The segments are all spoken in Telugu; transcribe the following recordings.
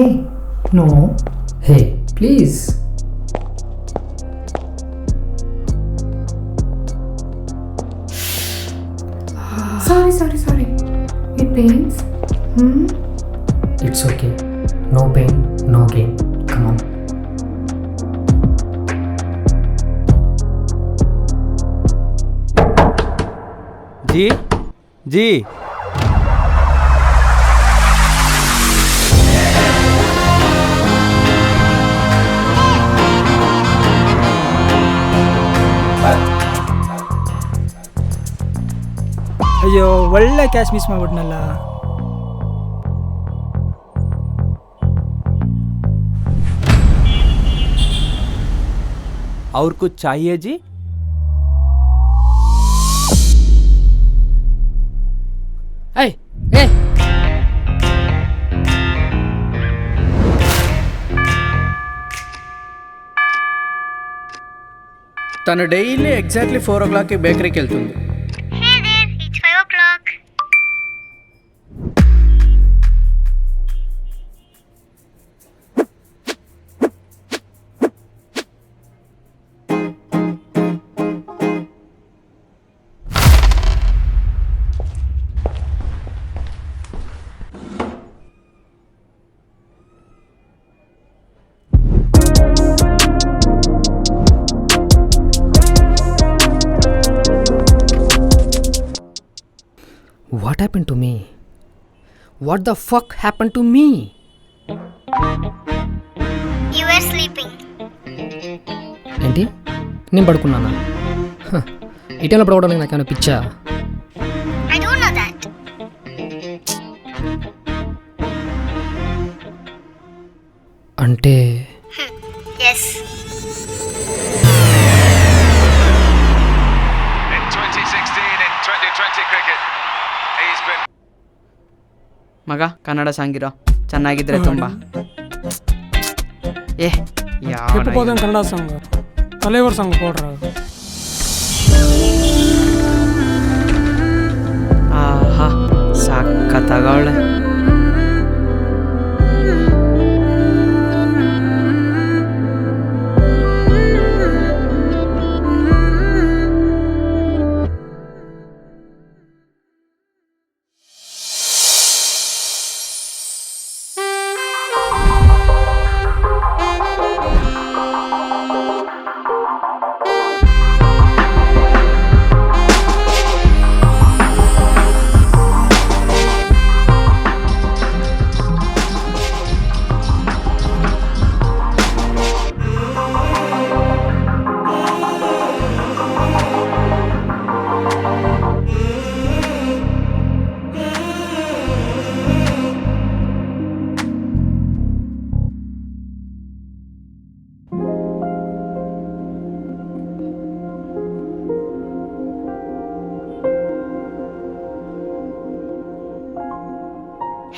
Hey, no. Hey, please. Sorry. It pains. It's okay. No pain, no gain. Come on. जी ಅಯ್ಯೋ ಒಳ್ಳೆ ಕ್ಯಾಚ್ ಮಿಸ್ ಮಾಡ್ಬಿಟ್ನಲ್ಲ. और कुछ चाहिए जी? Hey, hey. తను డైలీ ఎగ్జాక్ట్లీ 4 o'clockకి బేకరీకి వెళ్తుంది. Hey there, it's 5 o'clock. What happened to me? What the fuck happened to me? You were sleeping. ఏంటి నేను పడుకున్నానా? ఈ టైంలో పడుకోవడానికి నాకేమైనా పిచ్చా? I don't know that. అంటే Yes. In 2016 in 2020 cricket, he's been ಮಗ ಕನ್ನಡ ಸಾಂಗ್ ಇರೋ ಚೆನ್ನಾಗಿದ್ರೆ ತುಂಬ ಕೆಟ್ಟೋದ ಕನ್ನಡ ಸಾಂಗ್ ತಲೆವರ್ ಸಾಂಗ್ ಕೊಡ್ರ. ಆಹಾ ಸಖತ್ತಾಗವಳೆ.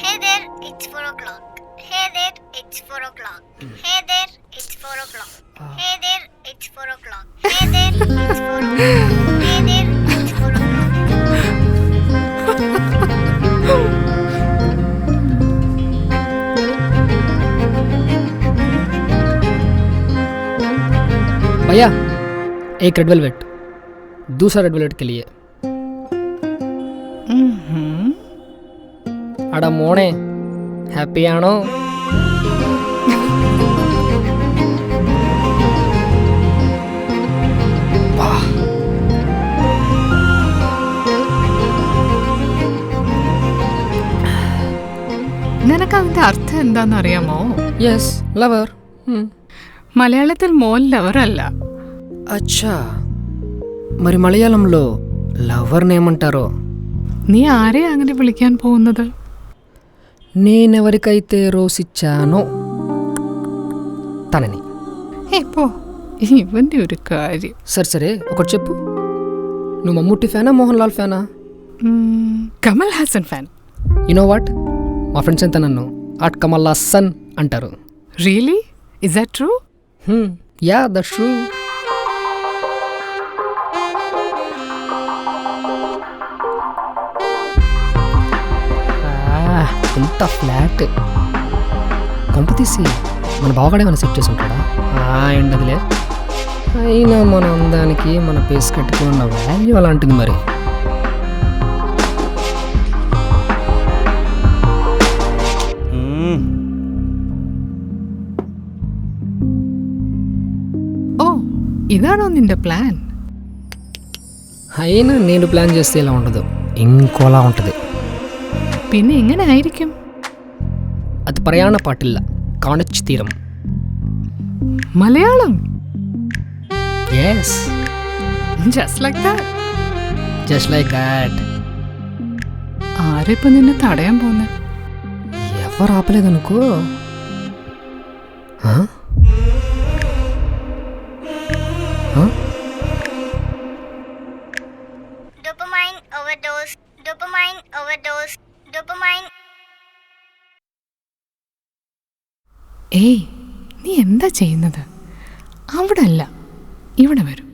Hey there, it's 4 o'clock. Hey there, it's 4 o'clock. Hey there, it's 4 o'clock. Hey there, it's 4 o'clock. Hey there, it's 4 o'clock. Hey there, it's 4 o'clock. भैया एक रेड वेलवेट, दूसरा रेड वेलवेट के लिए. അടാ മോണെ ഹാപ്പിയാണോ? നിനക്ക് അതിന്റെ അർത്ഥം എന്താണെന്നറിയാമോ? Yes, lover. മലയാളത്തിൽ മോൻ ലവർ അല്ല. అచ్చా, మరి మలయాళంలో లవర్ని ఏమంటారో? നീ ആരെയാ അങ്ങനെ വിളിക്കാൻ പോകുന്നത്? నేనెవరికైతే రోసిచ్చానో తనని. പോ, ഇവന്റെ ഒരു കാര്യം. సరే ఒకటి చెప్పు, నువ్వు మమ్ముట్టి ఫ్యానా మోహన్ లాల్ ఫ్యానా? Kamal Haasan fan. You know what, మా ఫ్రెండ్స్ అంతా నన్ను ఆట్ కమల్ హాసన్ అంటారు. Really? Is that true? Yeah, that's true. ఇంత ఫ్లాట్ కొంప తీసి మన బావగాడే మన సెట్ చేసి ఉంటాడా ఉండదులే. అయినా మన అందానికి మన పేస్ కట్టుకుని ఉన్న వాల్యూ అలాంటిది మరి. ഓ ഇതാണോ നിന്റെ പ്ലാൻ? అయినా నేను ప్లాన్ చేస్తే ఇలా ఉండదు, ఇంకోలా ఉంటుంది. പിന്നെ എങ്ങനെ ആയിരിക്കും? అది ప్రయాణ పాటిల్ల కాణొచ్చి తీరం. Malayalam? Yes, just like that. Just like that. ആരിപ്പോ നിന്നെ തടയാൻ പോന്നെ? ఎవరు ఆపలేదనుకో. ఆ? ఆ? Dopamine overdose. Dopamine overdose. Dopamine. ഏയ്, നീ എന്താ ചെയ്യുന്നത്? അവിടെ അല്ല, ഇവിടെ വരൂ.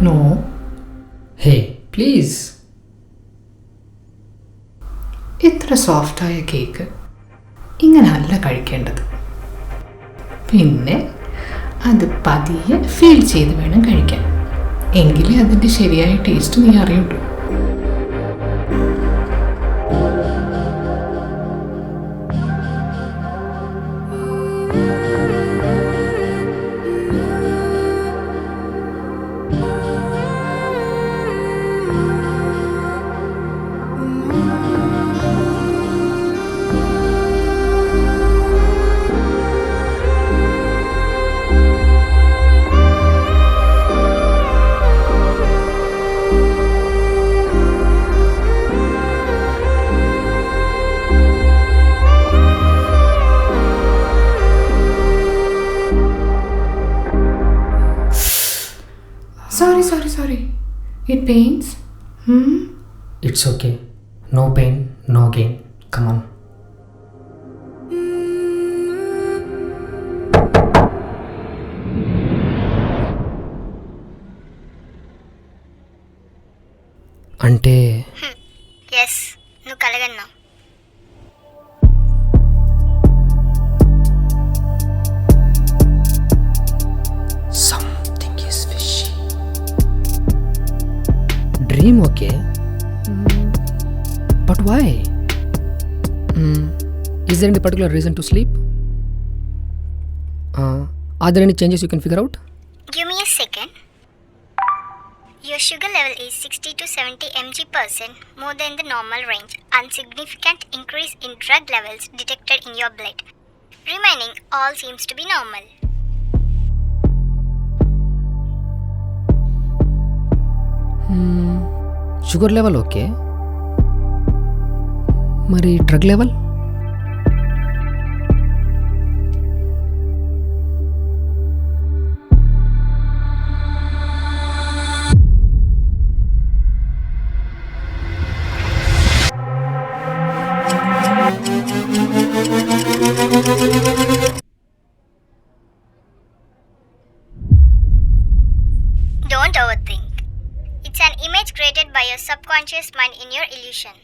No, hey please. ഇത്ര സോഫ്റ്റായ കേക്ക് ഇങ്ങനെ അല്ല കഴിക്കേണ്ടത്. പിന്നെ അത് പതിയെ ഫീൽ ചെയ്ത് വേണം കഴിക്കാൻ. എങ്കിലേ അതിൻ്റെ ശരിയായ ടേസ്റ്റ് നീ അറിയുള്ളൂ. Sorry. It pains? It's okay, no pain no gain. Come on. అంటే ఎస్, నువ్వు కలగన్నావు. Something is fishy. Dream okay, but why? Is there any particular reason to sleep? Are there any changes you can figure out? Give me a second. Your sugar level is 60 to 70 mg/% more than the normal range. Unsignificant increase in drug levels detected in your blood. Remaining all seems to be normal. Sugar level okay, మరి drug level? Don't overthink. It's an image created by your subconscious mind in your illusion.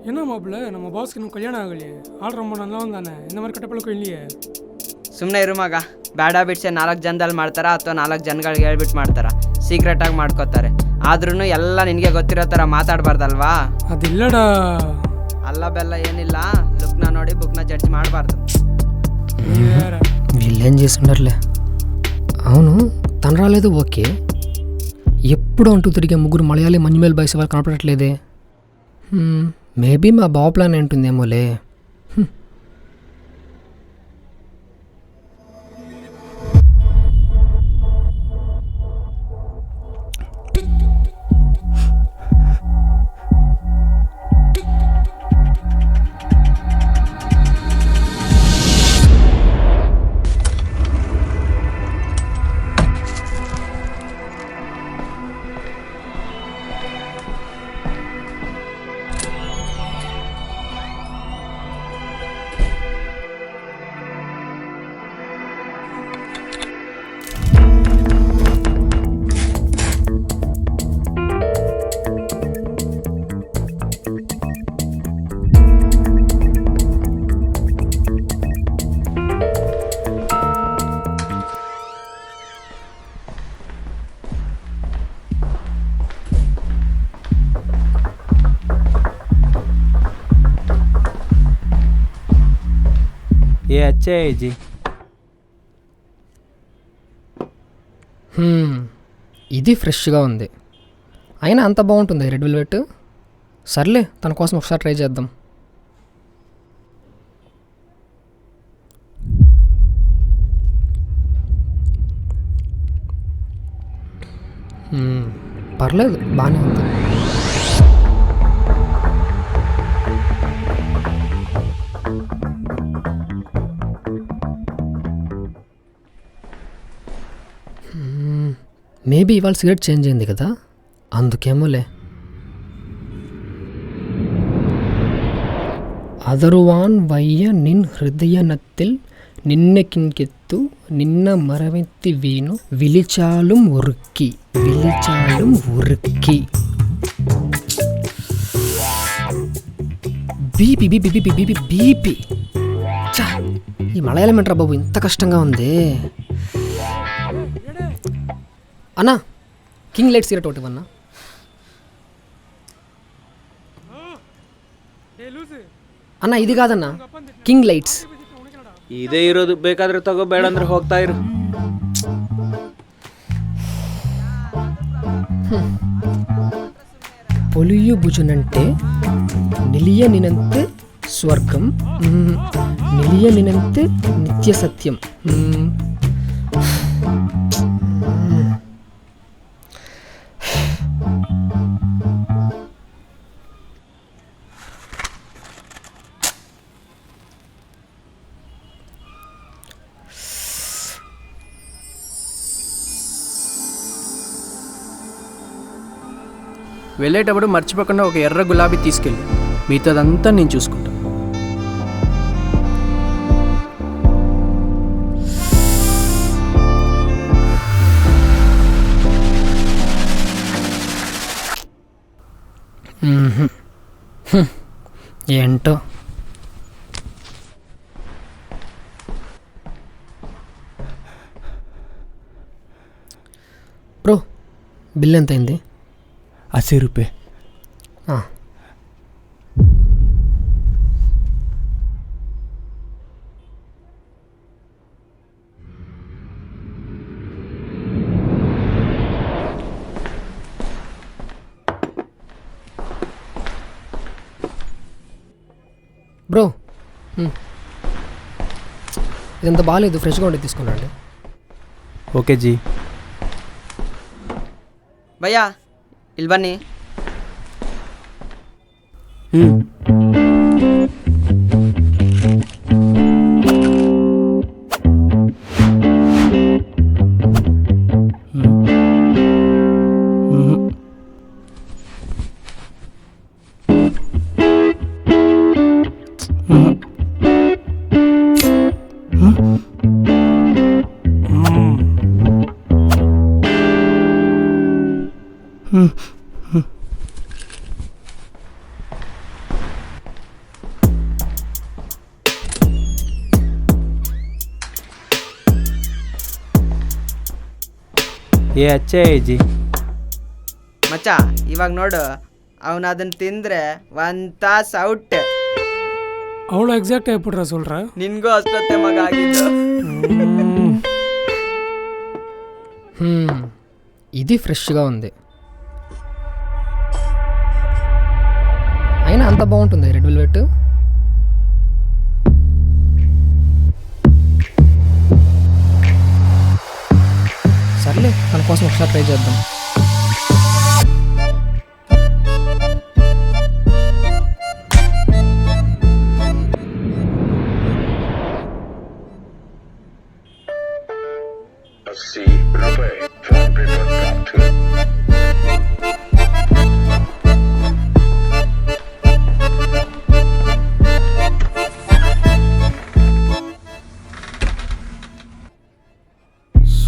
என்ன மாப்பிள்ள, நம்ம பாஸ்க்கு இன்னும் கல்யாணம் ஆகலையே, ஆள் ரொம்ப நல்லா தானே, இந்த மாதிரி ಕಟ್ಟಪಳಕ್ಕೂ இல்லையே. ಸುಮ್ಮನೆ ಇರು ಮಗ. ಬ್ಯಾಡ ಬಿಡ್ಸೆ 4 ಜನದಲ್ಲಿ ಮಾಡ್ತಾರ ಅಥವಾ 4 ಜನಗಳಿಗೆ ಹೇಳ್ಬಿಟ್ಟು ಮಾಡ್ತಾರ, ಸೀಕ್ರೆಟಾಗಿ ಮಾಡ್ಕೋತಾರೆ. ಆದ್ರೂ ಎಲ್ಲ ನಿನಗೆ ಗೊತ್ತಿರೋ ಥರ ಮಾತಾಡಬಾರ್ದಲ್ವಾ? ಅದಿಲ್ಲಡಾ. ಅಲ್ಲ ಬೆಲ್ಲ ಏನಿಲ್ಲ, ಲುಕ್ನ ನೋಡಿ ಬುಕ್ನ ಜಡ್ಜ್ ಮಾಡಬಾರ್ದು. వీళ్ళేం చేసి ఉండర్లే. అవును, తను రాలేదు ఓకే, ఎప్పుడు అంటూ తిరిగే ముగ్గురు మలయాళీ మంజుమేల్ బాయ్స్ వాళ్ళు కనపడట్లేదే. మేబీ మా బావ ప్లాన్ ఏంటుందేమోలే. ये अच्छे है जी. ఇది ఫ్రెష్గా ఉంది. అయినా అంత బాగుంటుంది రెడ్ వెల్వెట్. సర్లే తన కోసం ఒకసారి ట్రై చేద్దాం. పర్లేదు, బాగానే ఉంది. మేబీ ఇవాళ సిగరెట్ చేంజ్ అయింది కదా, అందుకేమోలే. ಅದರುವಾನ್ ವಯ್ಯ ನಿನ್ ಹೃದಯನತ್ತಿಲ್ నిన్నకింకెత్తు నిన్న మరవెత్తి వీను విలిచాలుం ఉరుక్కి విలిచాలుం ఉరుక్కి. BP BP BP BP BP. చా, ఈ మలయాళం ఏంట్రా బాబు ఇంత కష్టంగా ఉంది. అన్నా, కింగ్ లైట్ సిగరెట్ ఒకటి ఇవ్వన్నా. అన్న ఇది కాదన్నా, కింగ్ లైట్స్. ಇದೇ ಇರೋದು, ಬೇಕಾದ್ರೆ ತಗೋ, ಬೇಡ ಅಂದ್ರೆ ಹೋಗ್ತಾ ಇರು. పొలియు భుజనంటే నిలియనినంతే స్వర్గం, నిలియనినంతే నిత్య సత్యం. వెళ్ళేటప్పుడు మర్చిపోకుండా ఒక ఎర్ర గులాబీ తీసుకెళ్ళి, మిగతాదంతా నేను చూసుకుంటా. ఏంటో బ్రో, బిల్ ఎంత అయింది? 80 रुपये. బ్రో, ఇదంతా బాగాలేదు, ఫ్రెష్గా ఉండి తీసుకున్నాండి. Okay G. భయ్యా ಇಲ್ಲಿ ಬನ್ನಿ. ये अच्छे है जी. ಮಚ್ಚ ಇವಾಗ ನೋಡು, ಅವನು ಅದನ್ನ ತಿಂದ್ರೆ ಒಂತ ಸೌಟ್. அவ்வளோ எக்ஸாக்டாக எப்படிடா சொல்கிற? ನಿನ್ಗೂ ಅಷ್ಟೊತ್ತೆ ಮಗ ಆಗಿದ್ದು. ఇది ఫ్రెష్గా ఉంది. అయినా అంత బాగుంటుంది రెడ్ వెల్వెట్. సర్లే తన కోసం ఒకసారి ట్రై చేద్దాం.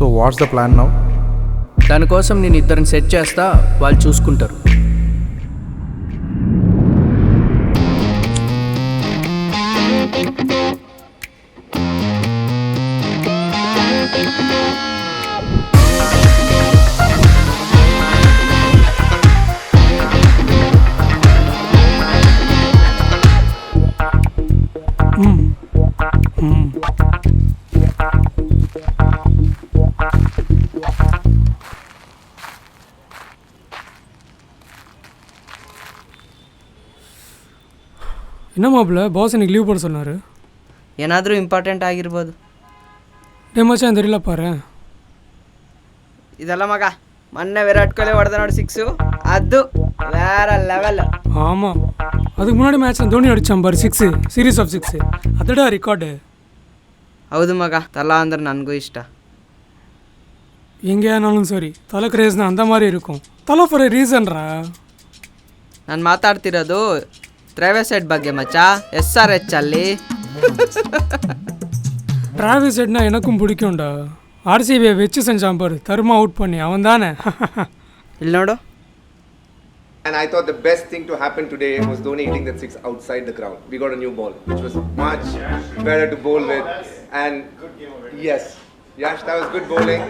So what's the plan now? దానికోసం నేను ఇద్దరిని సెట్ చేస్తా, వాళ్ళు చూసుకుంటారు. என்ன மாப்பிள்ள பாஸ் எனக்கு லீவ் போட சொன்னார். ಏನಾದರೂ ಇಂಪಾರ್ಟೆಂಟ್ ಆಗಿರ್ಬೋದು. டே மச்சான் தெரியல பாரு. ಇದೆಲ್ಲ ಮಗ ಮೊನ್ನೆ ವಿರಾಟ್ ಕೊಹ್ಲಿ ಹೊಡೆದ ನೋಡಿ 6 ಅದು வேற ಲೆವೆಲ್. ஆமாம், அதுக்கு முன்னாடி மேட்ச்சில் தோனி அடித்தான் பாரு 6, சீரீஸ் ஆஃப் 6. அதடா ரெக்கார்டு. ಹೌದು ಮಗ, ತಲಾ ಅಂದ್ರೆ ನನಗೂ ಇಷ್ಟ. எங்கே ஆனாலும் சரி தலை கிரேஸ்னா அந்த மாதிரி இருக்கும். தலை ஃபார் ಎ ರೀಸನ್ರಾ. ನಾನು ಮಾತಾಡ್ತಿರೋದು ಟ್ರಾವಿಸ್ ಹೆಡ್ ಬಗ್ಗೆ ಮಚ್ಚಾ, SRH ಅಲ್ಲಿ. டிராவிஸ் ஹெட்னா எனக்கும் பிடிக்கும்டா. RCBயை வச்சு செஞ்சான் பாரு, தர்மா அவுட் பண்ணி, அவன் தானே. ಇಲ್ಲಿ ನೋಡು. And I thought the best thing to happen today was Dhoni hitting that 6 outside the ground. We got a new ball, which was much better to bowl with. And yes, Yash, that was good bowling.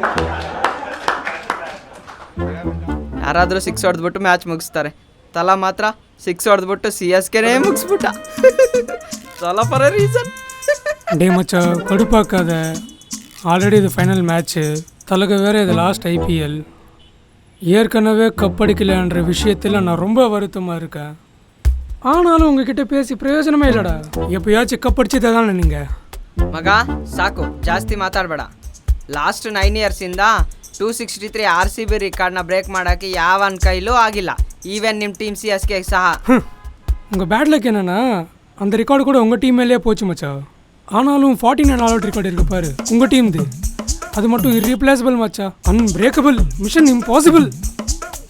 ಯಾರಾದರೂ 6 ಹೊಡೆದ್ಬಿಟ್ಟು ಮ್ಯಾಚ್ ಮುಗಿಸ್ತಾರೆ, ತಲಾ ಮಾತ್ರ 6 ಹೊಡೆದ್ಬಿಟ್ಟು CSKನೇ ಮುಗಿಸ್ಬಿಟ್ಟ. ತಲಾ ಫಾರ್ ಎ ರೀಸನ್. டே மச்சா கடுப்பாக்காத, ஆல்ரெடி இது ஃபைனல் மேட்ச்சு, தலக வேறு இது லாஸ்ட் IPL. ஏற்கனவே கப்படிக்கலைன்ற விஷயத்தில் நான் ரொம்ப வருத்தமாக இருக்கேன். ஆனாலும் உங்ககிட்ட பேசி பிரயோஜனமே இல்லைடா. எப்போயாச்சும் கப்படிச்சதே தானே நீங்கள். ಮಗ ಸಾಕು, ಜಾಸ್ತಿ ಮಾತಾಡಬೇಡ. ಲಾಸ್ಟ್ 9 ಇಯರ್ಸಿಂದ 263 RCB ರೆಕಾರ್ಡ್ನ ಬ್ರೇಕ್ ಮಾಡೋಕ್ಕೆ ಯಾವನ ಕೈಲೂ ಆಗಿಲ್ಲ, ಈವನ್ ನಿಮ್ಮ ಟೀಮ್ CSK ಸಹ. உங்கள் பேட் லக் என்னென்னா அந்த ரெக்கார்டு கூட உங்கள் டீம் மேலேயே போச்சு மச்சா. ஆனாலும் 49 ஆல் அவுட் ரெக்கார்டு இருக்கு பாரு உங்கள் டீம்து, அது மட்டும் ಇರ್ರಿಪ್ಲೇಸಬಲ್ ಮಚ್ಚಾ, ಅನ್ಬ್ರೇಕಬಲ್, ಮಿಷನ್ ಇಂಪಾಸಿಬಲ್.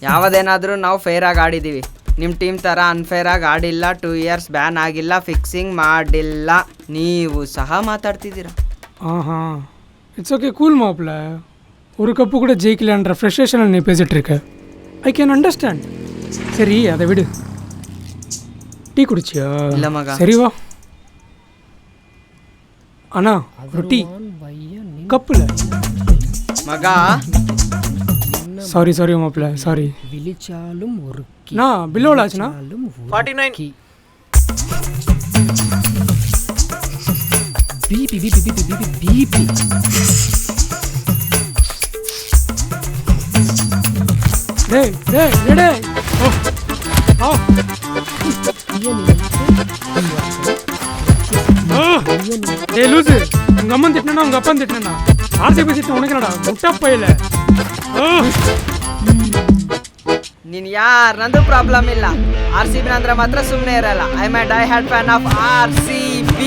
ಯಾವುದೇನಾದರೂ ನಾವು ಫೇರಾಗಿ ಆಡಿದ್ದೀವಿ, ನಿಮ್ಮ ಟೀಮ್ ಥರ ಅನ್ಫೇರಾಗಿ ಆಡಿಲ್ಲ. 2 ಇಯರ್ಸ್ ಬ್ಯಾನ್ ಆಗಿಲ್ಲ, ಫಿಕ್ಸಿಂಗ್ ಮಾಡಿಲ್ಲ. ನೀವು ಸಹ ಮಾತಾಡ್ತಿದ್ದೀರಾ. ஆஹா, இட்ஸ் ஓகே, கூல் மாப்பிள்ள. ஒரு கப்பு கூட ஜெயிக்கலன்ற ஃப்ரெஸ்ட்ரேஷனில் நீ பேசிகிட்டு இருக்க. I can understand. சரி அதை விடு. டீ குடிச்சியா? ಇಲ್ಲ ಮಗ. சரி வா அண்ணா, ஒரு டீ கப்பில். ಮಗ சாரி சாரி மாப்பிள்ள, சாரி. விழிச்சாலும் ஒரு நான் பில்லோவில் ஆச்சுண்ணா 49. பிபி பிபி பிபி பிபி பிபி. டேய் டேய் டேய். ஓ டே லூசு, உங்கள் அம்மன் திட்டினா உங்கள் அப்பன் திட்டினா RCB திட்டின உனக்கு என்னடா முட்டப்பையில். ನೀನು ಯಾರನ್ನಂದ್ರೂ ಪ್ರಾಬ್ಲಮ್ ಇಲ್ಲ, RCB ಅಂದ್ರೆ ಮಾತ್ರ ಸುಮ್ಮನೆ ಇರಲ್ಲ. I am a die hard fan of RCB.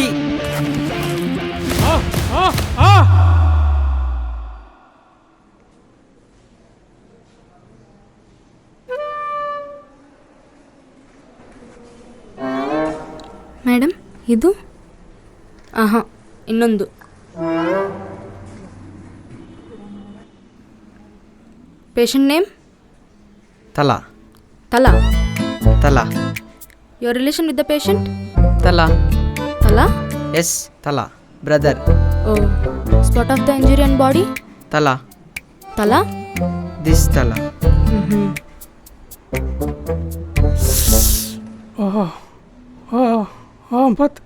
Madam, ಇದು ಇನ್ನೊಂದು. Patient name? Thala. Thala. Thala. Your relation with the patient? Thala. Thala? Yes, Thala, brother. Oh, spot of the injury on body? Thala. Thala? This ತಲಾ. பத்.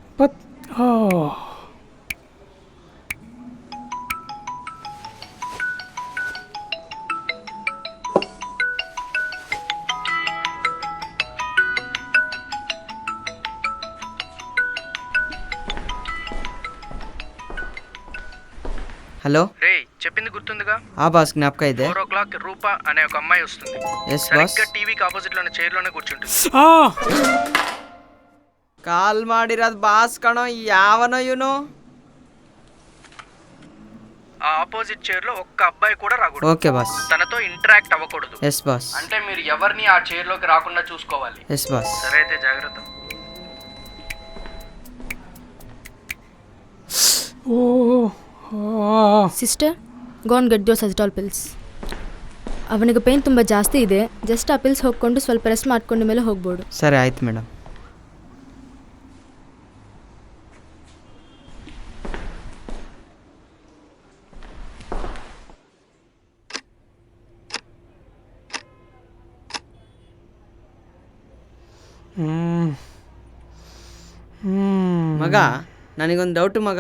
హలో. రే, చెప్పింది గుర్తుందిగా? ఆ బాస్, జ్ఞాపక ಇದೆ. 4 o'clock రూప అనే ఒక అమ్మాయి వస్తుంది. Yes boss. సరిగ్గా టీవీకి ఆపోజిట్ లోనే చైర్ లోనే కూర్చుంటుంది. ಕಾಲ್ ಮಾಡಿರೋದು ಬಾಸ್ ಕಣೋ, ಯಾವನೋ ಇವನು. ఆ ఆపోజిట్ చైర్ లో ఒక్క అబ్బాయి కూడా రాకూడదు. Okay boss. తనతో ఇంటరాక్ట్ అవ్వకూడదు. Yes boss. అంటే మీరు ఎవరిని ఆ చైర్ లోకి రాకుండా చూసుకోవాలి. Yes boss. సరే అయితే జాగ్రత్త. Sister, go and get those Azithral pills. ಅವನಿಗೆ ಪೇನ್ ತುಂಬ ಜಾಸ್ತಿ ಇದೆ, ಜಸ್ಟ್ ಆ ಪಿಲ್ಸ್ ಹೋಗ್ಕೊಂಡು ಸ್ವಲ್ಪ ರೆಸ್ಟ್ ಮಾಡ್ಕೊಂಡು ಮೇಲೆ ಹೋಗ್ಬೋದು. ಸರಿ ಆಯ್ತು ಮೇಡಮ್. ಮಗ, ನನಗೊಂದು ಡೌಟು ಮಗ.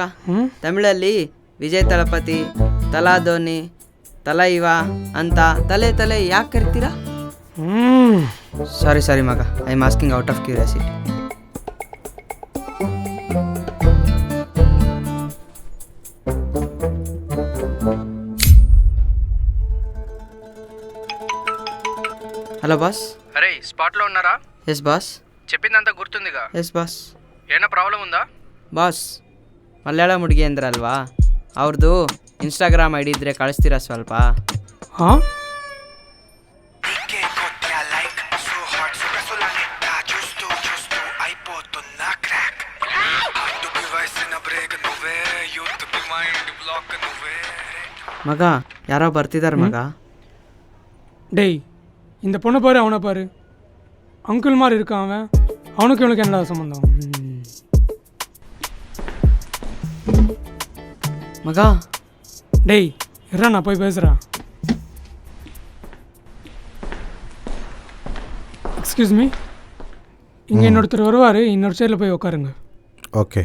ತಮಿಳಲ್ಲಿ ವಿಜಯ್ ತಳಪತಿ, ತಲಾ ಧೋನಿ, ತಲಾ ಇವ ಅಂತ ತಲೆ ತಲೆ ಯಾಕೆ ಕರಿತೀರಾ? ಸಾರಿ ಮಗ, I am asking out of curiosity. Hello boss. అరే స్పాట్లో ఉన్నారా? Yes boss. చెప్పిందంతా గుర్తుందిగా? Yes boss. ఏమైనా ಪ್ರಾಬ್ಲಮ್ ఉందా? ಬಾಸ್ ಮಲಯಾಳಂ ಹುಡುಗಿ ಅಂದ್ರಲ್ವಾ, ಅವ್ರದ್ದು ಇನ್ಸ್ಟಾಗ್ರಾಮ್ ಐ ಡಿ ಇದ್ದರೆ ಕಳಿಸ್ತೀರಾ ಸ್ವಲ್ಪ? ಹಾಂ, ಮಗ ಯಾರೋ ಬರ್ತಿದ್ದಾರೆ ಮಗ. டேய் இந்த பொண்ணை பாரு, அவனை பாரு, அங்கிள் மாதிரி இருக்கான் அவன். அவனுக்கு இவனுக்கு என்னடா சம்மந்தம்? ಮಗ டேய் இருடா, நான் போய் பேசுகிறேன். எக்ஸ்கியூஸ் மீ, இங்கே இன்னொருத்தர் வருவார், இன்னொரு சைடில் போய் உட்காருங்க. ఓకే.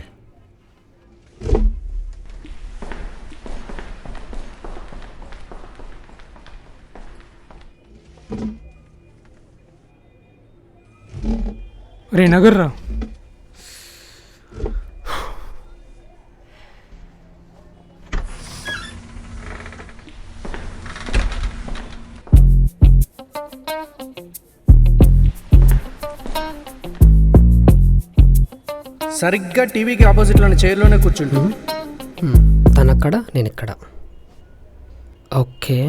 రే నగర్రా. సరిగ్గా టీవీకి ఆపోజిట్లోని చైర్లోనే కూర్చుంటు. తనక్కడ నేను ఇక్కడ. ఓకే.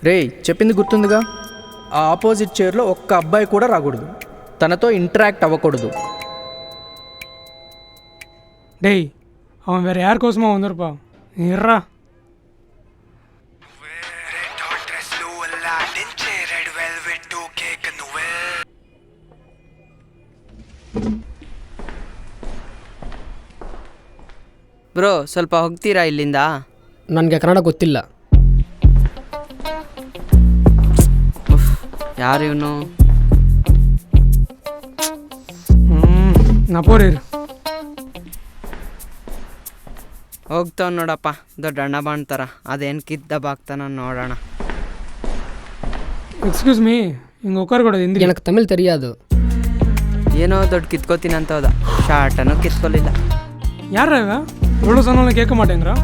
రే చెప్పింది గుర్తుందిగా? ఆ ఆపోజిట్ చైర్లో ఒక్క అబ్బాయి కూడా రాకూడదు, తనతో ఇంటరాక్ట్ అవ్వకూడదు. டேய் அவன் வேறு யார் கோசமாக வந்திருப்பா, இருறா. ಬ್ರೋ ಸ್ವಲ್ಪ ಹೋಗ್ತೀರಾ ಇಲ್ಲಿಂದ? ನನಗೆ ಕನ್ನಡ ಗೊತ್ತಿಲ್ಲ. ಯಾರು ಇವನು? ನಾ ಪೋರೇರು ಹೋಗ್ತಾವ್ ನೋಡಪ್ಪ, ದೊಡ್ಡ ಅಣ್ಣ ಬಾಣ್ತಾರ. ಅದೇನು ಕಿದ್ದಬಾಗ್ತಾನ ನೋಡೋಣ. எக்ஸ்கியூஸ் மீ, இங்கே உட்காரக்கூடாது. இந்த எனக்கு தமிழ் தெரியாது. ಏನೋ ದೊಡ್ಡ ಕಿತ್ಕೋತೀನಿ ಅಂತ ಹೋದ, ಶಾರ್ಟನೂ ಕಿತ್ಕೊಲಿಲ್ಲ. யாரா இவன்? எவ்வளோ சொன்னாலும் கேட்க மாட்டேங்கிறா.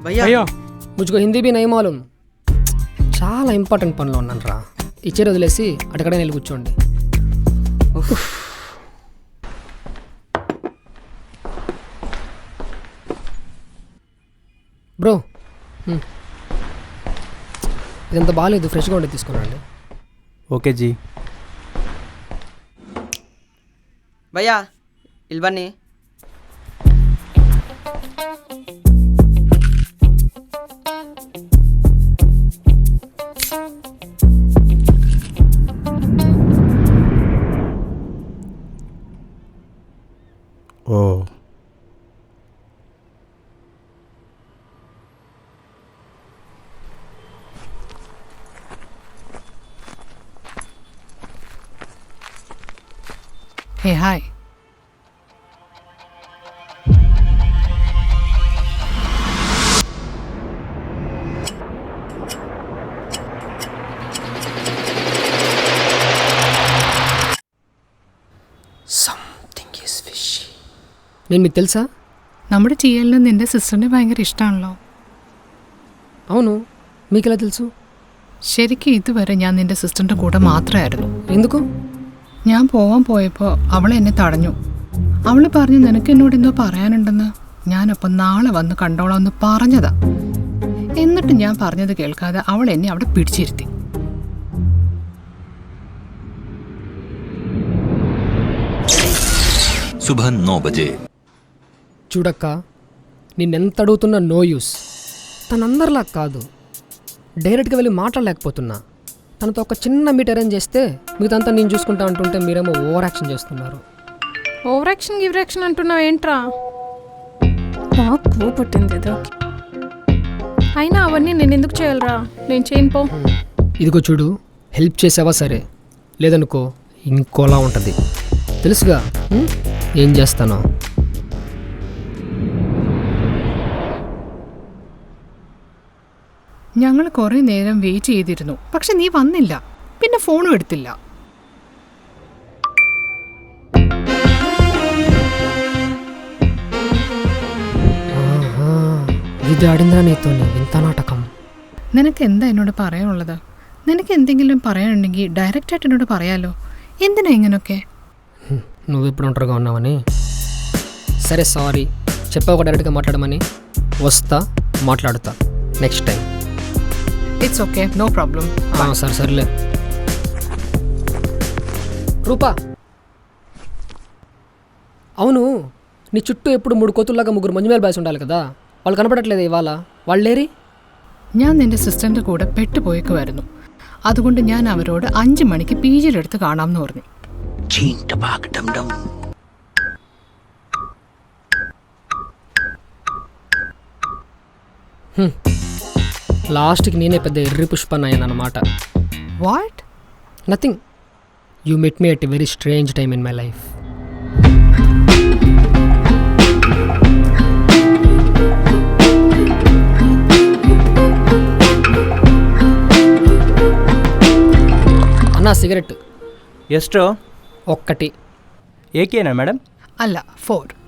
భయ్యా అయ్యో ముజ్కో హిందీ బి నై మాలూమ్. చాలా ఇంపార్టెంట్ పనిలో ఉన్నాను రా. ఇచ్చేది వదిలేసి అటుకడే వెళ్ళి కూర్చోండి. బ్రో ఇదంత బాగాలేదు, ఫ్రెష్గా ఉండి తీసుకున్నాండి. Okay G. భయ్యా ಇಲ್ಲಿ ಬನ್ನಿ. ఓ Hey, hi. నేను మీకు తెలుసా? നമ്മുടെ ടിഎല്ലിന് നിന്റെ സിസ്റ്ററിനെ ഭയങ്കര ഇഷ്ടമാണല്ലോ. అవును, మీకెలా తెలుసు? ശരിക്കും ഇതുവരെ ഞാൻ നിന്റെ സിസ്റ്ററിൻ്റെ കൂടെ മാത്രമായിരുന്നു. ఎందుకు? ഞാൻ പോവാൻ പോയപ്പോൾ അവൾ എന്നെ തടഞ്ഞു. അവൾ പറഞ്ഞു നിനക്ക് എന്നോട് എന്തോ പറയാനുണ്ടെന്ന്. ഞാനപ്പോൾ നാളെ വന്ന് കണ്ടോളാമെന്ന് പറഞ്ഞതാ. എന്നിട്ട് ഞാൻ പറഞ്ഞത് കേൾക്കാതെ അവൾ എന്നെ അവിടെ പിടിച്ചിരുത്തി. सुबह 9 बजे. చూడక్క, నిన్నెంత అడుగుతున్నా నో యూస్. తనందరిలా కాదు, డైరెక్ట్గా వెళ్ళి మాట్లాడలేకపోతున్నా. తనతో ఒక చిన్న మీట్ అరేంజ్ చేస్తే మిగతాంతా నేను చూసుకుంటా అంటుంటే మీరేమో ఓవర్ యాక్షన్ చేస్తున్నారు. ఓవర్ యాక్షన్ గివర్ యాక్షన్ అంటున్నావు ఏంట్రా? బాగా కోపట్టింది ఏదో. అయినా అవన్నీ నేను ఎందుకు చేయాలరా? నేను చేయను పో. ఇదిగో చూడు, హెల్ప్ చేసావా సరే, లేదనుకో ఇంకోలా ఉంటుంది. తెలుసుగా ఏం చేస్తానో. ഞങ്ങൾ കുറേ നേരം വെയിറ്റ് ചെയ്തിരുന്നു, പക്ഷെ നീ വന്നില്ല. പിന്നെ ഫോണും എടുത്തില്ല. ഇത് അടിന്ത്ര നീത്തോന്നി വിന്ത നാടകം. നിനക്ക് എന്താ എന്നോട് പറയാനുള്ളത്? നിനക്ക് എന്തെങ്കിലും പറയാനുണ്ടെങ്കിൽ ഡയറക്റ്റായിട്ട് എന്നോട് പറയാലോ. എന്തിനാ ഇങ്ങനൊക്കെ? నువ్వు ఇప్పుడు ఒంటరిగా ఉన్నావని. సరే సారీ, చెప్పావు ఒక డైరెక్ట్గా మాట్లాడమని. వస్తా, మాట్లాడుతా next time. It's okay, no problem. సరే సరేలే. రూపా, అవును, నీ చుట్టూ ఎప్పుడు 3 కోతుల్లాగా 3 మంజుమేల్ బాయ్స్ ఉండాలి కదా, వాళ్ళు కనపడట్లేదు ఇవాళ. వాళ్ళేరి? ഞാൻ നിന്റെ സിസ്റ്ററിൻ്റെ കൂടെ പെട്ടുപോയേക്കുമായിരുന്നു. അതുകൊണ്ട് ഞാൻ അവരോട് 5 മണിക്ക് PGയുടെ അടുത്ത് കാണാമെന്ന് പറഞ്ഞു. లాస్ట్కి నేనే పెద్ద ఎర్రి పుష్పన్ అయ్యానన్నమాట. What? Nothing. You met me at a very strange time in my life. అన్నా సిగరెట్ ಎಷ್ಟು? 1. ఏకేనా మేడం? അല്ല, 4.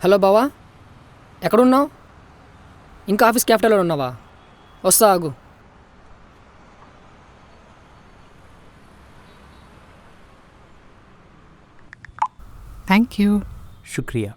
హలో బావా, ఎక్కడున్నావు? ఇంకా ఆఫీస్ క్యాపిటల్లో ఉన్నావా? వస్తా, ఆగు. Thank you. శుక్రియా.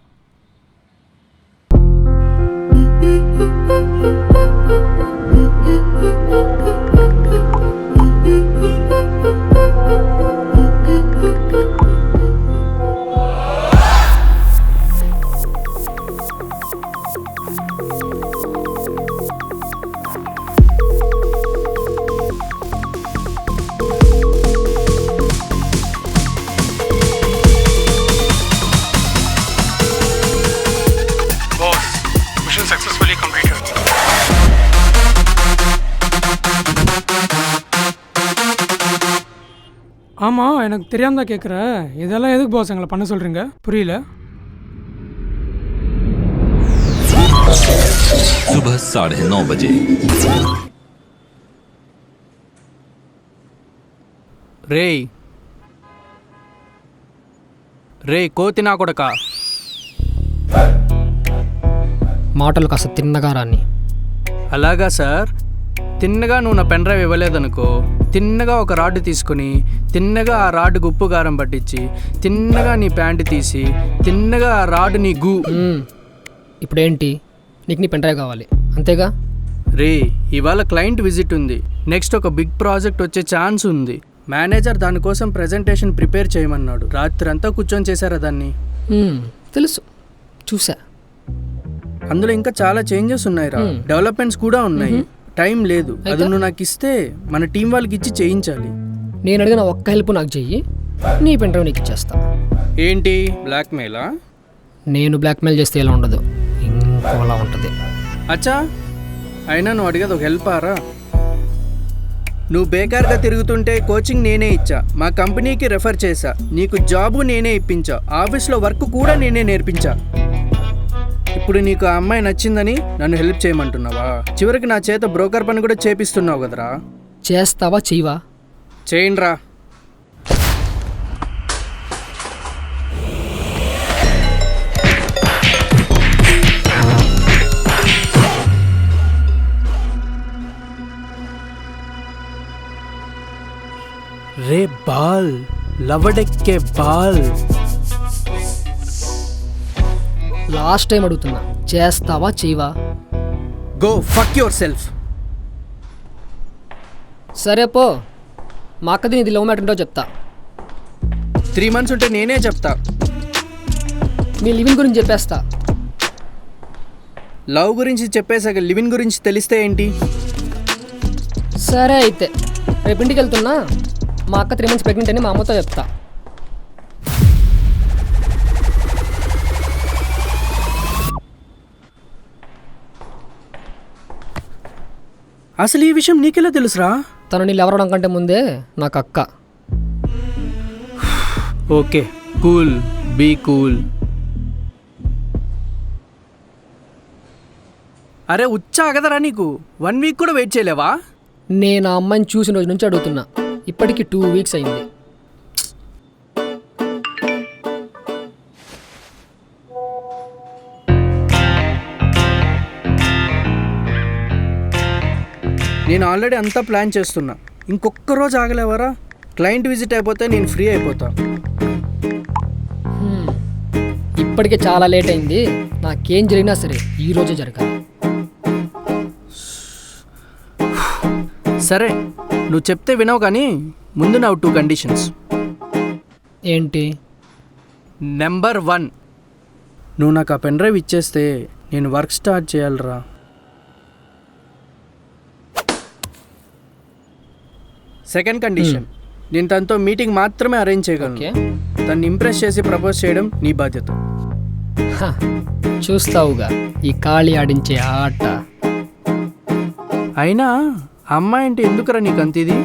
ஆமாம், எனக்கு தெரியாம கேட்குற. இதெல்லாம் எதுக்கு பாஸ் எங்களை பண்ண சொல்கிறீங்க? புரியல. सुबह 9:30 बजे. రే కోతి నా కొడక, మాటలు కాస్త తిన్నగా రాని. అలాగా సార్? తిన్నగా నువ్వు నా పెన్ డ్రైవ్ ఇవ్వలేదనుకో, తిన్నగా ఒక రాడ్డు తీసుకుని తిన్నగా ఆ రాడ్డుకు ఉప్పు కారం పట్టించి తిన్నగా నీ ప్యాంటు తీసి తిన్నగా ఆ రాడ్డు నీ ఇప్పుడేంటి, నీకు నీ పెన్ డ్రైవ్ కావాలి అంతేగా? రే, ఇవాళ క్లయింట్ విజిట్ ఉంది. నెక్స్ట్ ఒక బిగ్ ప్రాజెక్ట్ వచ్చే ఛాన్స్ ఉంది. మేనేజర్ దానికోసం ప్రెజెంటేషన్ ప్రిపేర్ చేయమన్నాడు. రాత్రంతా కూర్చొని చేశారా దాన్ని? తెలుసు, చూసా. అందులో ఇంకా చాలా చేంజెస్ ఉన్నాయి రా, డెవలప్మెంట్స్ కూడా ఉన్నాయి. టైం లేదు. అది నువ్వు నాకు ఇస్తే మన టీం వాళ్ళకి ఇచ్చి చేయించాలి. నేను అడిగిన ఒక్క హెల్ప్ నాకు చెయ్యి, నీ పెన్ డ్రైవ్ నీకు ఇచ్చేస్తా. ఏంటి బ్లాక్మెయిలా? నేను బ్లాక్మెయిల్ చేస్తే ఎలా ఉండదు, ఇంకోలా ఉంటుంది. అచ్చా, అయినా నువ్వు అడిగేది ఒక హెల్ప్ ఆరా? నువ్వు బేకార్గా తిరుగుతుంటే కోచింగ్ నేనే ఇచ్చా, మా కంపెనీకి రెఫర్ చేశా, నీకు జాబు నేనే ఇప్పించా, ఆఫీస్లో వర్క్ కూడా నేనే నేర్పించా. ఇప్పుడు నీకు ఆ అమ్మాయి నచ్చిందని నన్ను హెల్ప్ చేయమంటున్నావా? చివరికి నా చేత బ్రోకర్ పని కూడా చేపిస్తున్నావు కదరా. చేస్తావా చెయ్యవా? చేయండిరా. రే బాల్, లవడెక్కే బాల్. లాస్ట్ టైం అడుగుతున్నా, చేస్తావా చెయ్యవా? Go fuck yourself. సరే పో, మా అక్కది నీది లవ్ మ్యాటర్ ఏంటో చెప్తా. 3 months ఉంటే నేనే చెప్తా. మీ లివింగ్ గురించి చెప్పేస్తా. లవ్ గురించి చెప్పేసాక లివింగ్ గురించి తెలిస్తే ఏంటి? సరే అయితే రేపు ఇంటికి వెళ్తున్నా, మా అక్క 3 months ప్రెగ్నెంట్ అని మా అమ్మతో చెప్తా. అసలు ఈ విషయం నీకెలా తెలుసురా? తనని లేవడం కంటే ముందే నాకు అక్క. Okay, cool, be cool. అరే ఉచ్చాగదరా నీకు, 1 వీక్ కూడా వెయిట్ చేయలేవా? నేను ఆ అమ్మాయిని చూసిన రోజు నుంచి అడుగుతున్నా, ఇప్పటికి 2 వీక్స్ అయింది. నేను ఆల్రెడీ అంతా ప్లాన్ చేస్తున్నా. ఇంకొక్క రోజు ఆగలేవరా? క్లయింట్ విజిట్ అయిపోతే నేను ఫ్రీ అయిపోతా. ఇప్పటికే చాలా లేట్ అయింది. నాకేం జరిగినా సరే ఈ రోజే జరగాలి. సరే, నువ్వు చెప్తే వినవు కానీ ముందు నా 2 కండిషన్స్. ఏంటి? నెంబర్ 1, నువ్వు నాకు ఆ పెన్ డ్రైవ్ ఇచ్చేస్తే నేను వర్క్ స్టార్ట్ చేయాలరా. సెకండ్ కండిషన్, నేను తనతో మీటింగ్ మాత్రమే అరేంజ్ చేయగలను. తను ఇంప్రెస్ చేసి ప్రపోజ్ చేయడం నీ బాధ్యత. చూస్తావుగా ఈ ఖాళీ ఆడించే ఆట. అయినా అమ్మాయి అంటే ఎందుకురా నీకు అంత ఇది?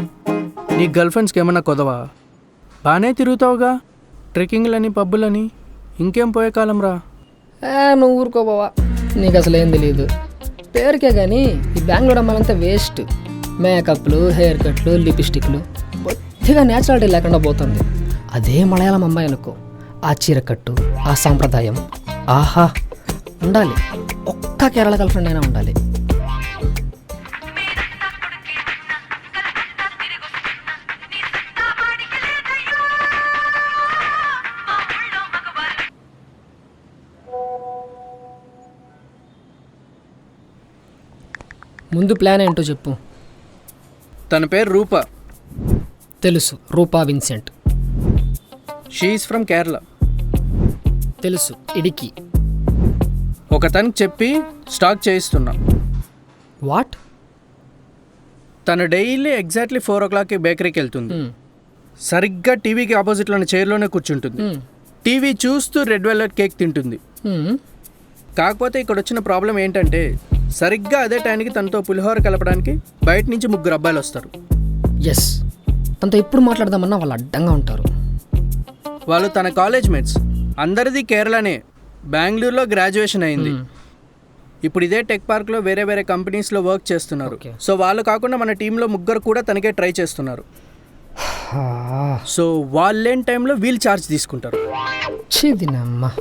నీ గర్ల్ ఫ్రెండ్స్కి ఏమన్నా కొదవా? బాగానే తిరుగుతావుగా, ట్రెక్కింగ్లని, పబ్బులని. ఇంకేం పోయే కాలం రా. నువ్వు ఊరుకోబావా, నీకు అసలు ఏం తెలియదు. పేరుకే కానీ ఈ బెంగళూరు అమ్మాయిలంతా వేస్ట్. మేకప్లు, హెయిర్ కట్లు, లిప్స్టిక్లు, బొత్తిగా నేచురాలిటీ లేకుండా పోతుంది. అదే మలయాళం అమ్మాయి అనుకో, ఆ చీరకట్టు, ఆ సాంప్రదాయం, ఆహా ఉండాలి. ఒక్క కేరళ గర్ల్ ఫ్రెండ్ అయినా ఉండాలి. ముందు ప్లాన్ ఏంటో చెప్పు. తన పేరు రూప. తెలుసు, Rupa Vincent. She is from Kerala. తెలుసు, ఇడికి. ఒక తనకి చెప్పి స్టాక్ చేయిస్తున్నా. వాట్? తను డైలీ ఎగ్జాక్ట్లీ 4 o'clockకి బేకరీకి వెళ్తుంది. సరిగ్గా టీవీకి ఆపోజిట్లో ఉన్న చైర్లోనే కూర్చుంటుంది. టీవీ చూస్తూ రెడ్ వెల్వెట్ కేక్ తింటుంది. కాకపోతే ఇక్కడ వచ్చిన ప్రాబ్లం ఏంటంటే, సరిగ్గా అదే టైంకి తనతో పులిహోర కలపడానికి బయట నుంచి 3 అబ్బాయిలు వస్తారు. ఎస్, తనతో ఎప్పుడు మాట్లాడదామన్నా వాళ్ళు అడ్డంగా ఉంటారు. వాళ్ళు తన కాలేజ్ మేట్స్. అందరిది కేరళనే. బెంగళూరులో గ్రాడ్యుయేషన్ అయింది. ఇప్పుడు ఇదే టెక్ పార్క్లో వేరే వేరే కంపెనీస్లో వర్క్ చేస్తున్నారు. సో వాళ్ళు కాకుండా మన టీంలో 3 కూడా తనకే ట్రై చేస్తున్నారు. సో వాళ్ళేం టైంలో వీళ్ళు ఛార్జ్ తీసుకుంటారు. చేదినమ్మా,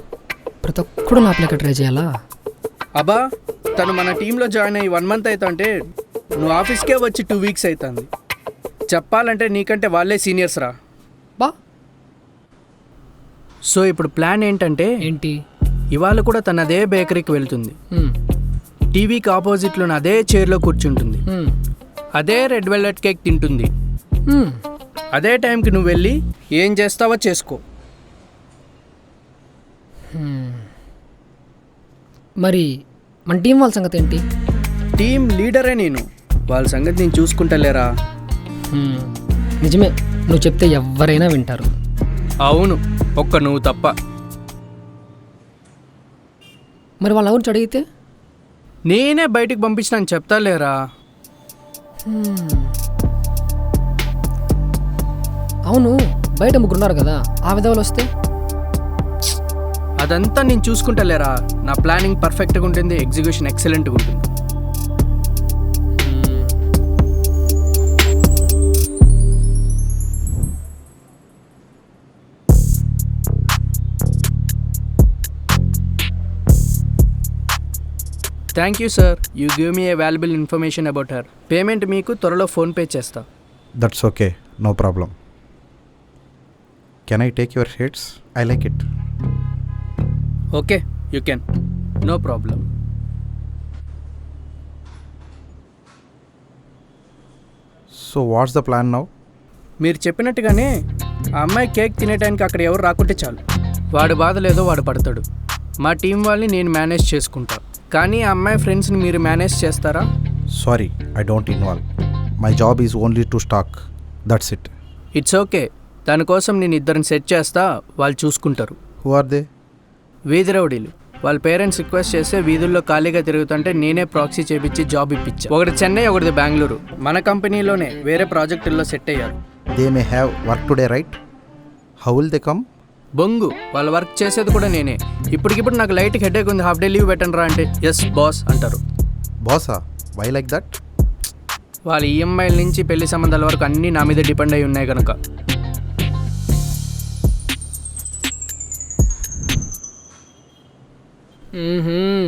ప్రతి ఒక్కడు నా అప్లైకి ట్రై చేయాలా? అబ్బా, తను మన టీంలో జాయిన్ అయ్యి 1 month అవుతుంటే నువ్వు ఆఫీస్కే వచ్చి 2 weeks అవుతుంది. చెప్పాలంటే నీకంటే వాళ్ళే సీనియర్స్ రా. బా. సో ఇప్పుడు ప్లాన్ ఏంటంటే, ఏంటి? ఇవాళ కూడా తన అదే బేకరీకి వెళ్తుంది. టీవీకి ఆపోజిట్లోని అదే చైర్లో కూర్చుంటుంది. అదే రెడ్ వెల్వెట్ కేక్ తింటుంది. అదే టైంకి నువ్వు వెళ్ళి ఏం చేస్తావో చేసుకో. మరి మన టీం వాళ్ళ సంగతి ఏంటి? టీం లీడరే నేను. వాళ్ళ సంగతి నేను చూసుకుంటలేరా. నిజమే, నువ్వు చెప్తే ఎవరైనా వింటారు. అవును, ఒక్క నువ్వు తప్ప. మరి వాళ్ళ గురించి అడిగితే నేనే బయటికి పంపించినాను చెప్తాలేరా. అవును, బయట 3 ఉన్నారు కదా, ఆ విధవలు వస్తే? అదంతా నేను చూసుకుంటలేరా. నా ప్లానింగ్ పర్ఫెక్ట్గా ఉంటుంది, ఎగ్జిక్యూషన్ ఎక్సలెంట్గా ఉంటుంది. Thank you sir, you give me a valuable information about her. Payment మీకు త్వరలో ఫోన్పే చేస్తా. That's okay, no problem. Can I take your shades? I like it. Okay, you can, no problem. So what's the plan now? మీరు చెప్పినట్టుగానే ఆ అమ్మాయి కేక్ తినేటానికి అక్కడ ఎవరు రాకుంటే చాలు. వాడు బాధ లేదో వాడు పడతాడు. మా టీం వాళ్ళని నేను మేనేజ్ చేసుకుంటా. కానీ ఆ అమ్మాయి ఫ్రెండ్స్ని మీరు మేనేజ్ చేస్తారా? Sorry, I don't involve. My job is only to stalk, that's it. It's okay, దానికోసం నేను 2 సెట్ చేస్తా, వాళ్ళు చూసుకుంటారు. Who are they? వీధి రౌడీలు. వాళ్ళ పేరెంట్స్ రిక్వెస్ట్ చేస్తే వీధుల్లో ఖాళీగా తిరుగుతుంటే నేనే ప్రాక్సీ చేపించి జాబ్ ఇప్పించా. ఒకటి చెన్నై, ఒకటిది బెంగళూరు. మన కంపెనీలోనే వేరే ప్రాజెక్టుల్లో సెట్ అయ్యారు. They may have work today, right? How will they come? బొంగు, వాళ్ళ వర్క్ చేసేది కూడా నేనే. ఇప్పటికిప్పుడు నాకు లైట్కి హెడేక్ ఉంది, హాఫ్ డే లీవ్ పెట్టండి రా అంటే ఎస్ బాస్ అంటారు. Bossa, why like that? వాళ్ళ ఈఎంఐల నుంచి పెళ్లి సంబంధాల వరకు అన్నీ నా మీద డిపెండ్ అయి ఉన్నాయి కనుక.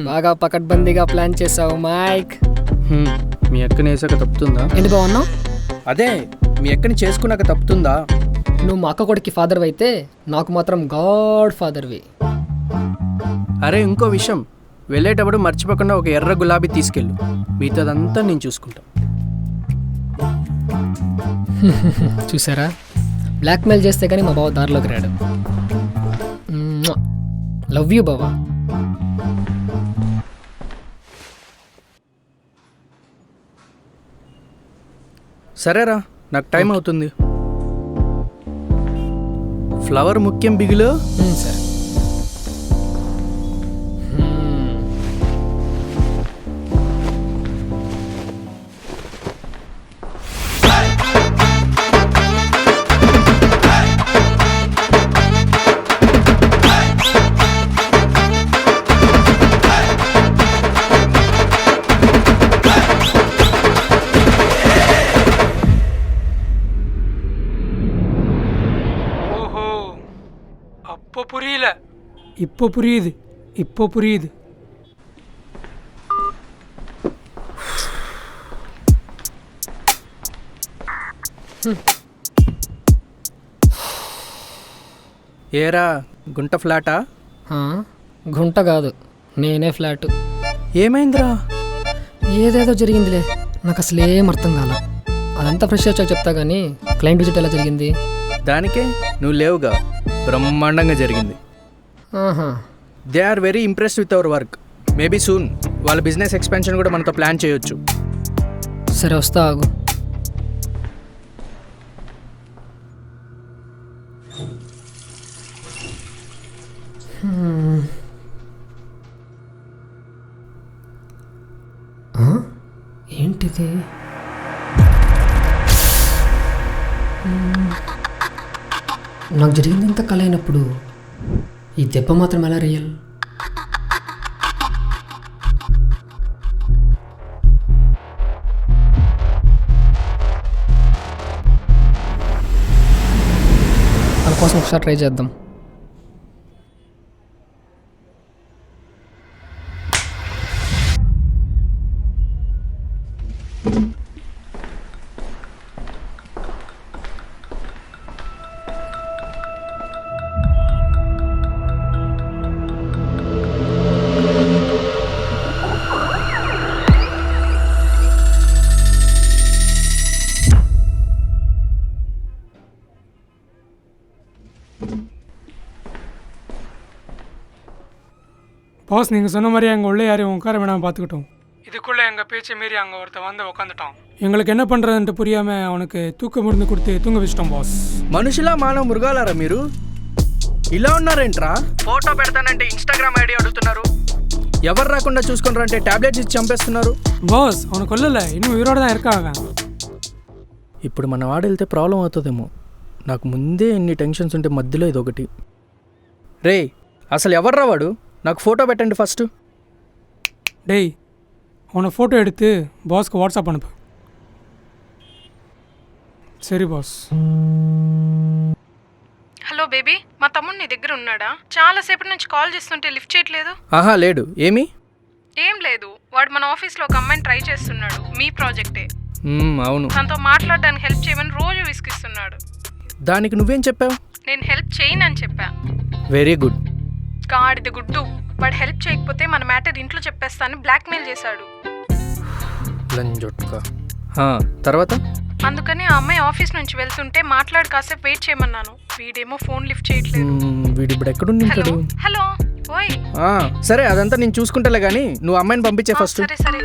బాగా పకడ్బందీగా ప్లాన్ చేసావు మైక్. మీ అక్కని వేసాక తప్పుతుందా? ఏంటి బాగున్నావు? అదే మీ అక్కని చేసుకున్నాక తప్పుతుందా? నువ్వు మా అక్క కొడుకు ఫాదర్ అయితే నాకు మాత్రం గాడ్ ఫాదర్వి. అరే ఇంకో విషయం, వెళ్ళేటప్పుడు మర్చిపోకుండా ఒక ఎర్ర గులాబీ తీసుకెళ్ళు. మిగతాదంతా నేను చూసుకుంటా. చూసారా, బ్లాక్మెయిల్ చేస్తే కానీ మా బావ దారిలోకి రాడు. లవ్ యూ బావా. సరేరా, నాకు టైం అవుతుంది. ఫ్లవర్ ముఖ్యం బిగులు. సరే. இப்போ புரியுது. ఏరా గుంట ఫ్లాటా? గుంట కాదు, నేనే ఫ్లాట్. ఏమైందిరా? ఏదేదో జరిగిందిలే, నాకు అసలు ఏం అర్థం కాల. అదంతా ఫ్రెష్ వచ్చాక చెప్తా కానీ క్లయింట్ విజిట్ ఎలా జరిగింది? దానికే నువ్వు లేవుగా, బ్రహ్మాండంగా జరిగింది. They are very impressed with our work. Maybe soon వాళ్ళ బిజినెస్ ఎక్స్పెన్షన్ కూడా మనతో ప్లాన్ చేయొచ్చు. సరే వస్తా, ఆగు. ఏంటిది? నాకు జరిగిందంతా కల అయినప్పుడు ఈ దెబ్బ మాత్రం ఎలా రియల్? వాళ్ళ కోసం ఒకసారి ట్రై చేద్దాం. பாஸ், நீங்கள் சொன்ன மாதிரி அங்கே உள்ள யாரையும் உட்கார வேணாமல் பார்த்துக்கிட்டோம். இதுக்குள்ளே எங்கள் பேச்சை மீறி அங்கே ஒருத்தன் வந்து உட்காந்துட்டான். எங்களுக்கு என்ன பண்ணுறதுன்ட்டு புரியாமல் அவனுக்கு தூக்க மருந்து கொடுத்து தூங்க வச்சிட்டோம் பாஸ். మనుషులా మానవ మృగాలారా మీరు? ఇలా ఉన్నారేంట్రా? ఫోటో పెడతానంటే ఇన్స్టాగ్రామ్ ఐడి అడుగుతున్నారు, ఎవరు రాకుండా చూసుకున్నారా అంటే టాబ్లెట్స్ ఇచ్చి చంపేస్తున్నారు. பாஸ், அவனை கொல்லலை, இன்னும் உயிரோடு தான் இருக்கான் அவன். ఇప్పుడు మన వాడు వెళ్తే ప్రాబ్లం అవుతుందేమో. నాకు ముందే ఎన్ని టెన్షన్స్ ఉంటే మధ్యలో ఇదొకటి. రే అసలు ఎవర్రా వాడు? నాకు ఫోటో పెట్టండి ఫస్ట్. டேய், அவனை ஃபோட்டோ எடுத்து பாஸ்க்கு வாட்ஸ்அப் அனுப்பு. சரி பாஸ். హలో బేబీ, మా తమ్ముడు నీ దగ్గర ఉన్నాడా? చాలాసేపటి నుంచి కాల్ చేస్తుంటే లిఫ్ట్ చేయట్లేదు. ఆహా లేడు. ఏమి? ఏం లేదు, వాడు మన ఆఫీస్లో ఒక అమ్మాయిని ట్రై చేస్తున్నాడు, మీ ప్రాజెక్టే. అవును. తనతో మాట్లాడడానికి హెల్ప్ చేయమని రోజు విసిగిస్తున్నాడు. దానికి నువ్వేం చెప్పావు? నేను హెల్ప్ చేయనని చెప్పా. Very good. గాడిది గుడ్డు, వాడు హెల్ప్ చేయకపోతే మన మ్యాటర్ ఇంట్లో చెప్పేస్తాను బ్లాక్మెయిల్ చేశాడు. లంజొట్కా. తర్వాత? అందుకని ఆ అమ్మాయి ఆఫీస్ నుంచి వెళ్తుంటే మాట్లాడి కాసేపు వెయిట్ చేయమన్నాను. వీడేమో ఫోన్ లిఫ్ట్ చేయట్లేదు. వీడు ఇప్పుడు ఎక్కడుంటాడు? హలో ఓయ్. సరే అదంతా నేను చూసుకుంటాలే కానీ నువ్వు అమ్మాయిని పంపించే ఫస్ట్. సరే సరే.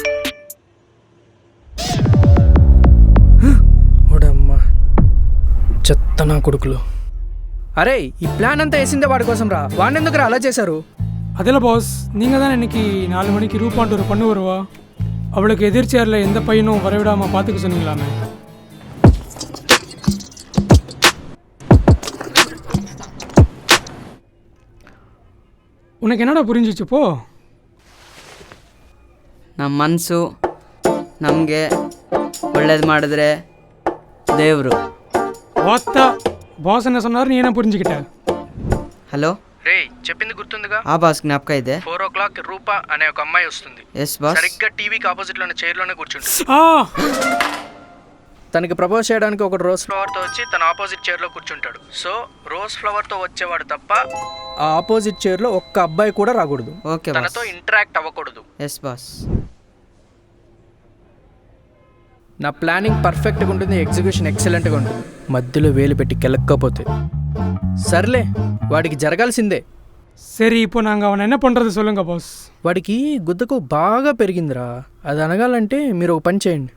ఓడమ్మా చెత్త నా కొడుకులు. అరే ఈ ప్లాన్ అంతా వేసిందే వాడి కోసం రా. వాడిని ఎందుకు రా అలా చేశారు? அதில் பாஸ் நீங்கள் தான் இன்னைக்கு 4 மணிக்கு ரூபான்ட்டு ஒரு பொண்ணு வருவா, அவளுக்கு எதிர்ச்சேரில் எந்த பையனும் வரவிடாமல் பார்த்துக்க சொன்னீங்களாமே. உனக்கு என்னடா புரிஞ்சிச்சு போ? ನಮ್ಮ ಮನಸ್ಸು ನಮಗೆ ಒಳ್ಳೇದು ಮಾಡಿದ್ರೆ ದೇವರು. వాత్త బాస్ என்ன சொன்னார், நீ என்ன புரிஞ்சுக்கிட்ட? హలో, రే చెప్పింది గుర్తుందిగా? ఆ బాస్ జ్ఞాపక ಇದೆ. 4 o'clock రూప అనే ఒక అమ్మాయి వస్తుంది. Yes boss. సరిగ్గా టీవీకి ఆపోజిట్ లోనే చైర్ లోనే కూర్చుంటుంది. ఆ, తనకి ప్రపోజ్ చేయడానికి ఒక రోజ్ ఫ్లవర్ తో వచ్చి తన ఆపోజిట్ చైర్ లో కూర్చుంటాడు. సో రోజ్ ఫ్లవర్ తో వచ్చేవాడు తప్ప ఆ ఆపోజిట్ చైర్ లో ఒక్క అబ్బాయి కూడా రాకూడదు. Okay boss. తనతో ఇంటరాక్ట్ అవ్వకూడదు. Yes boss. నా ప్లానింగ్ పర్ఫెక్ట్గా ఉంటుంది, ఎగ్జిక్యూషన్ ఎక్సలెంట్గా ఉంటుంది. మధ్యలో వేలు పెట్టి కెలక్కపోతే సర్లే, వాడికి జరగాల్సిందే. சரி இப்போ நாங்கள் அவனை என்ன பண்ணுறது சொல்லுங்க பாஸ். వాడికి గుద్దకు బాగా పెరిగిందిరా. అది అనగాలంటే మీరు ఒక పని చేయండి.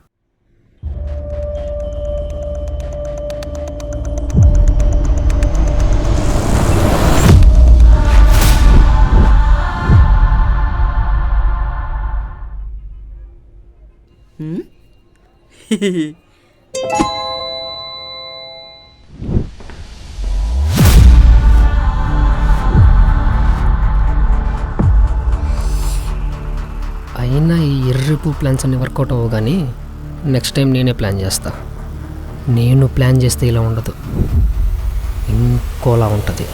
అయినా ఈ ఎర్రిపు ప్లాన్స్ అన్ని వర్కౌట్ అవ్వవు, కానీ నెక్స్ట్ టైం నేనే ప్లాన్ చేస్తా. నేను ప్లాన్ చేస్తే ఇలా ఉండదు, ఇంకోలా ఉంటుంది.